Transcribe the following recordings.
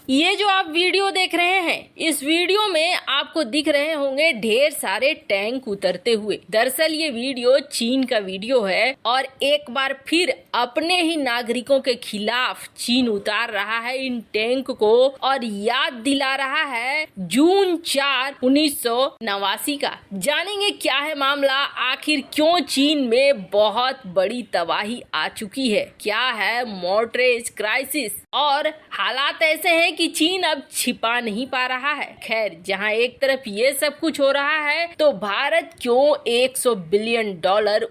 ये जो आप वीडियो देख रहे हैं, इस वीडियो में आपको दिख रहे होंगे ढेर सारे टैंक उतरते हुए। दरअसल ये वीडियो चीन का वीडियो है और एक बार फिर अपने ही नागरिकों के खिलाफ चीन उतार रहा है इन टैंक को और याद दिला रहा है जून 4, 1989 का। जानेंगे क्या है मामला, आखिर क्यों चीन में बहुत बड़ी तबाही आ चुकी है, क्या है मॉडरेट क्राइसिस और हालात ऐसे हैं कि चीन अब छिपा नहीं पा रहा है। खैर, जहां एक तरफ ये सब कुछ हो रहा है तो भारत क्यों $100 बिलियन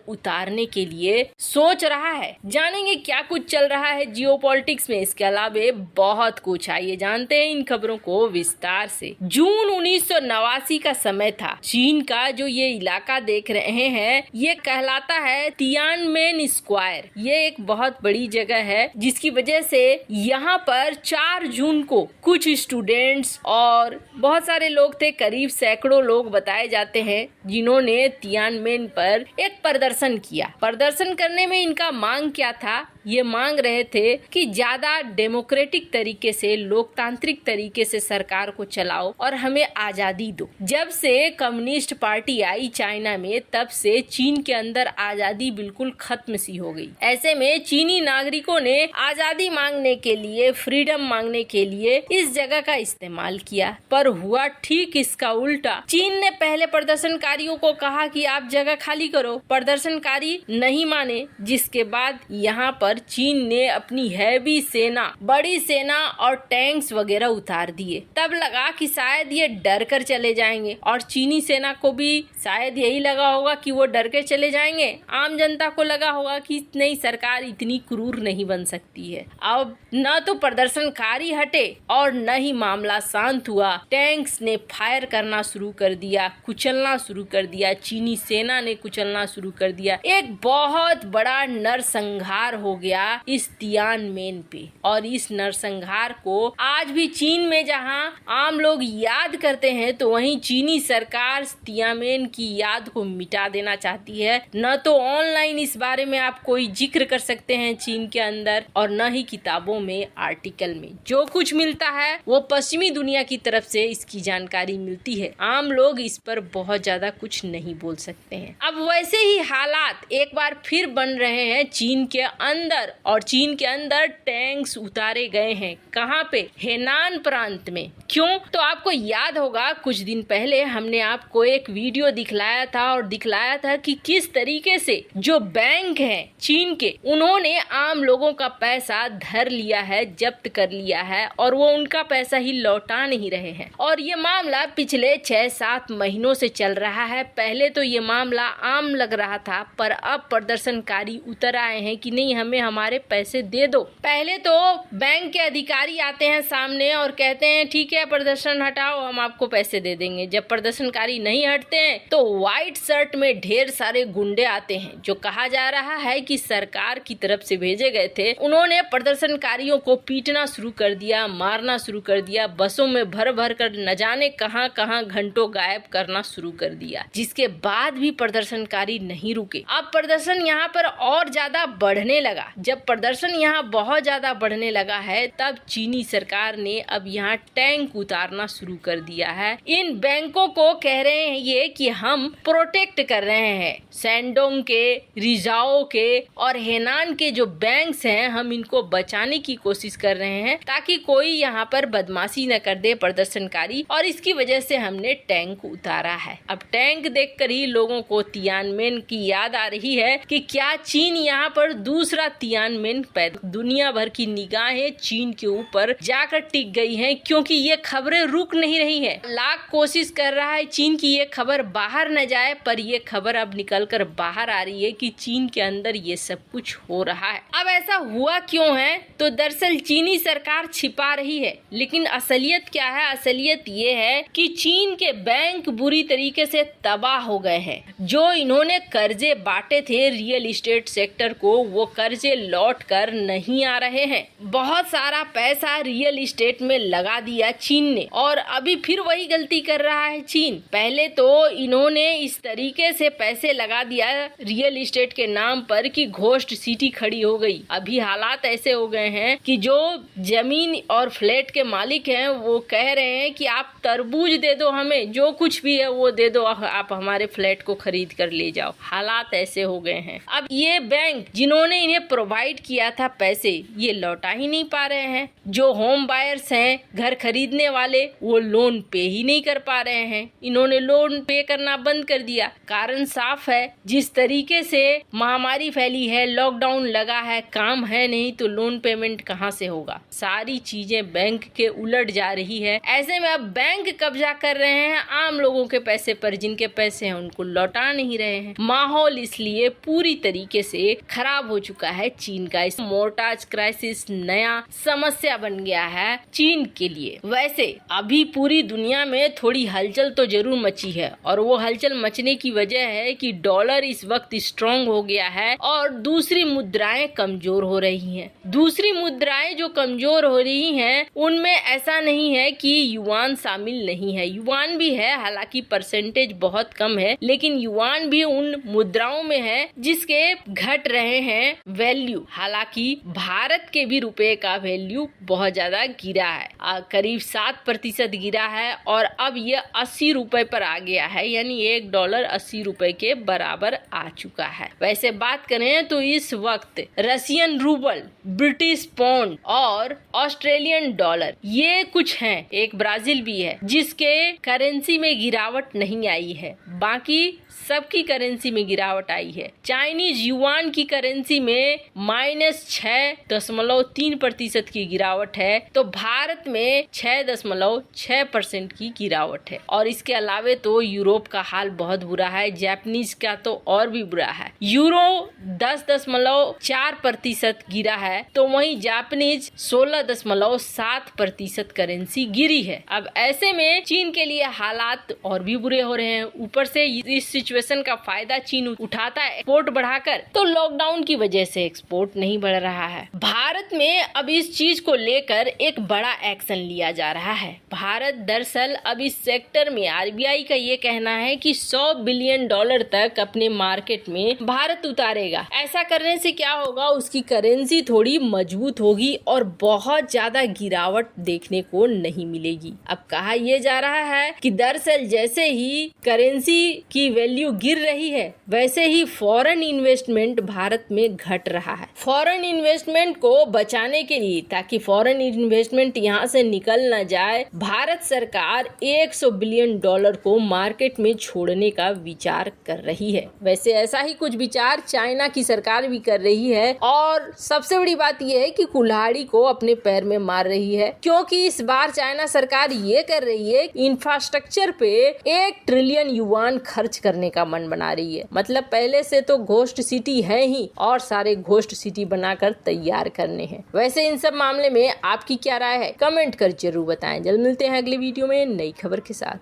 उतारने के लिए सोच रहा है। जानेंगे क्या कुछ चल रहा है जियोपॉलिटिक्स में। इसके अलावा बहुत कुछ, आइए जानते हैं इन खबरों को विस्तार से। जून 1989 का समय था। चीन का जो ये इलाका देख रहे हैं ये कहलाता है तियानमेन स्क्वायर। ये एक बहुत बड़ी जगह है जिसकी वजह से यहाँ पर 4 जून को कुछ स्टूडेंट्स और बहुत सारे लोग थे, करीब सैकड़ों लोग बताए जाते हैं, जिन्होंने तियानमेन पर एक प्रदर्शन किया। प्रदर्शन करने में इनका मांग क्या था? ये मांग रहे थे कि ज्यादा डेमोक्रेटिक तरीके से, लोकतांत्रिक तरीके से सरकार को चलाओ और हमें आजादी दो। जब से कम्युनिस्ट पार्टी आई चाइना में, तब से चीन के अंदर आजादी बिल्कुल खत्म सी हो गई। ऐसे में चीनी नागरिकों ने आजादी मांगने के लिए, फ्रीडम मांगने के लिए इस जगह का इस्तेमाल किया, पर हुआ ठीक इसका उल्टा। चीन ने पहले प्रदर्शनकारियों को कहा कि आप जगह खाली करो। प्रदर्शनकारी नहीं माने, जिसके बाद यहाँ पर चीन ने अपनी हैवी सेना, बड़ी सेना और टैंक्स वगैरह उतार दिए। तब लगा कि शायद ये डर कर चले जाएंगे और चीनी सेना को भी शायद यही लगा होगा कि वो डर कर चले जाएंगे। आम जनता को लगा होगा कि नहीं, सरकार इतनी क्रूर नहीं बन सकती है। अब न तो प्रदर्शनकारी हटे और न ही मामला शांत हुआ। टैंक्स ने फायर करना शुरू कर दिया, कुचलना शुरू कर दिया, चीनी सेना ने कुचलना शुरू कर दिया। एक बहुत बड़ा नरसंहार हो गया इस तियानमेन पे। और इस नरसंहार को आज भी चीन में जहां आम लोग याद करते हैं, तो वहीं चीनी सरकार तियानमेन की याद को मिटा देना चाहती है। न तो ऑनलाइन इस बारे में आप कोई जिक्र कर सकते हैं चीन के अंदर, और न ही किताबों में, आर्टिकल में। जो कुछ मिलता है वो पश्चिमी दुनिया की तरफ से इसकी जानकारी मिलती है। आम लोग इस पर बहुत ज्यादा कुछ नहीं बोल सकते हैं। अब वैसे ही हालात एक बार फिर बन रहे हैं चीन के अंदर, और चीन के अंदर टैंक्स उतारे गए हैं। कहाँ पे? हेनान प्रांत में। क्यों? तो आपको याद होगा कुछ दिन पहले हमने आपको एक वीडियो दिखलाया था और दिखलाया था कि किस तरीके से जो बैंक हैं चीन के, उन्होंने आम लोगों का पैसा धर लिया है, जब्त कर लिया है, और वो उनका पैसा ही लौटा नहीं रहे हैं। और ये मामला पिछले 6-7 महीनों से चल रहा है। पहले तो ये मामला आम लग रहा था, पर अब प्रदर्शनकारी उतर आए हैं कि नहीं, हमें हमारे पैसे दे दो। पहले तो बैंक के अधिकारी आते हैं सामने और कहते हैं ठीक है, प्रदर्शन हटाओ, हम आपको पैसे दे देंगे। जब प्रदर्शनकारी नहीं हटते हैं तो व्हाइट शर्ट में ढेर सारे गुंडे आते हैं, जो कहा जा रहा है कि सरकार की तरफ से भेजे गए थे। उन्होंने प्रदर्शनकारियों को पीटना शुरू कर दिया, मारना शुरू कर दिया, बसों में भर भर कर न जाने कहां कहां घंटों गायब करना शुरू कर दिया। जिसके बाद भी प्रदर्शनकारी नहीं रुके। अब प्रदर्शन यहाँ पर और ज्यादा बढ़ने लगा। जब प्रदर्शन यहाँ बहुत ज्यादा बढ़ने लगा है, तब चीनी सरकार ने अब यहाँ टैंक उतारना शुरू कर दिया है। इन बैंकों को कह रहे हैं ये कि हम प्रोटेक्ट कर रहे हैं शैंडोंग के, रिजाओ के और हेनान के जो बैंक्स हैं, हम इनको बचाने की कोशिश कर रहे हैं ताकि कोई यहाँ पर बदमाशी न कर दे प्रदर्शनकारी, और इसकी वजह से हमने टैंक उतारा है। अब टैंक देखकर ही लोगों को तियानमेन की याद आ रही है कि क्या चीन यहाँ पर दूसरा तियानमेन पैदा। दुनिया भर की निगाहें चीन के ऊपर जाकर टिक गई हैं, क्योंकि ये खबरें रुक नहीं रही है। लाख कोशिश कर रहा है चीन की ये खबर बाहर न जाए, पर ये खबर अब निकलकर बाहर आ रही है कि चीन के अंदर ये सब कुछ हो रहा है। अब ऐसा हुआ क्यों है? तो दरअसल चीनी सरकार छिपा रही है, लेकिन असलियत क्या है? असलियत ये है कि चीन के बैंक बुरी तरीके से तबाह हो गए हैं। जो इन्होंने कर्जे बांटे थे रियल एस्टेट सेक्टर को, वो कर्ज कर्जे लौट कर नहीं आ रहे हैं। बहुत सारा पैसा रियल इस्टेट में लगा दिया चीन ने और अभी फिर वही गलती कर रहा है चीन। पहले तो इन्होंने इस तरीके से पैसे लगा दिया रियल इस्टेट के नाम पर कि घोस्ट सिटी खड़ी हो गई। अभी हालात ऐसे हो गए हैं कि जो जमीन और फ्लैट के मालिक हैं वो कह रहे हैं कि आप तरबूज दे दो, हमें जो कुछ भी है वो दे दो, आप हमारे फ्लैट को खरीद कर ले जाओ। हालात ऐसे हो गए हैं। अब ये बैंक जिन्होंने इन्हें प्रोवाइड किया था पैसे, ये लौटा ही नहीं पा रहे हैं। जो होम बायर्स हैं, घर खरीदने वाले, वो लोन पे ही नहीं कर पा रहे हैं। इन्होंने लोन पे करना बंद कर दिया। कारण साफ है, जिस तरीके से महामारी फैली है, लॉकडाउन लगा है, काम है नहीं, तो लोन पेमेंट कहाँ से होगा। सारी चीजें बैंक के उलट जा रही है। ऐसे में अब बैंक कब्जा कर रहे हैं आम लोगों के पैसे पर, जिनके पैसे हैं उनको लौटा नहीं रहे हैं। माहौल इसलिए पूरी तरीके से खराब हो चुका है चीन का। इस मोर्टाज क्राइसिस नया समस्या बन गया है चीन के लिए। वैसे अभी पूरी दुनिया में थोड़ी हलचल तो जरूर मची है और वो हलचल मचने की वजह है कि डॉलर इस वक्त स्ट्रांग हो गया है और दूसरी मुद्राएं कमजोर हो रही हैं। दूसरी मुद्राएं जो कमजोर हो रही हैं उनमें ऐसा नहीं है कि युआन शामिल नहीं है, युआन भी है, हालांकि परसेंटेज बहुत कम है, लेकिन युआन भी उन मुद्राओं में है जिसके घट रहे हैं वैल्यू। हालांकि भारत के भी रुपए का वैल्यू बहुत ज्यादा गिरा है, करीब 7% गिरा है और अब ये 80 रुपए पर आ गया है, यानी $1 80 रुपए के बराबर आ चुका है। वैसे बात करें तो इस वक्त रशियन रूबल, ब्रिटिश पाउंड और ऑस्ट्रेलियन डॉलर ये कुछ हैं, एक ब्राजील भी है जिसके करेंसी में गिरावट नहीं आई है, बाकी सबकी करेंसी में गिरावट आई है। चाइनीज युआन की करेंसी में -6.3% की गिरावट है, तो भारत में 6.6% की गिरावट है। और इसके अलावे तो यूरोप का हाल बहुत बुरा है, जापानीज का तो और भी बुरा है। यूरो 10.4% गिरा है, तो वहीं जापानीज 16.7% करेंसी गिरी है। अब ऐसे में चीन के लिए हालात और भी बुरे हो रहे हैं। ऊपर से इस सिचुएशन का फायदा चीन उठाता है एक्सपोर्ट बढ़ाकर, तो लॉकडाउन की वजह से एक्सपोर्ट नहीं बढ़ रहा है। भारत में अब इस चीज को लेकर एक बड़ा एक्शन लिया जा रहा है। भारत दरअसल अब इस सेक्टर में आरबीआई का ये कहना है कि $100 बिलियन तक अपने मार्केट में भारत उतारेगा। ऐसा करने से क्या होगा, उसकी करेंसी थोड़ी मजबूत होगी और बहुत ज्यादा गिरावट देखने को नहीं मिलेगी। अब कहा यह जा रहा है कि दरअसल जैसे ही करेंसी की वैल्यू गिर रही है, वैसे ही फॉरेन इन्वेस्टमेंट भारत में घट रहा है। फॉरेन इन्वेस्टमेंट को बचाने के लिए, ताकि फॉरेन इन्वेस्टमेंट यहाँ से निकल न जाए, भारत सरकार $100 बिलियन को मार्केट में छोड़ने का विचार कर रही है। वैसे ऐसा ही कुछ विचार चाइना की सरकार भी कर रही है और सबसे बड़ी बात यह है कि कुल्हाड़ी को अपने पैर में मार रही है, क्योंकि इस बार चाइना सरकार ये कर रही है, इंफ्रास्ट्रक्चर पे 1 ट्रिलियन युआन खर्च करने का मन बना रही है। मतलब पहले से तो घोस्ट सिटी है ही और सारे घोस्ट सिटी बनाकर तैयार करने हैं। वैसे इन सब मामले में आपकी क्या राय है, कमेंट कर जरूर बताएं। जल्द मिलते हैं अगले वीडियो में नई खबर के साथ।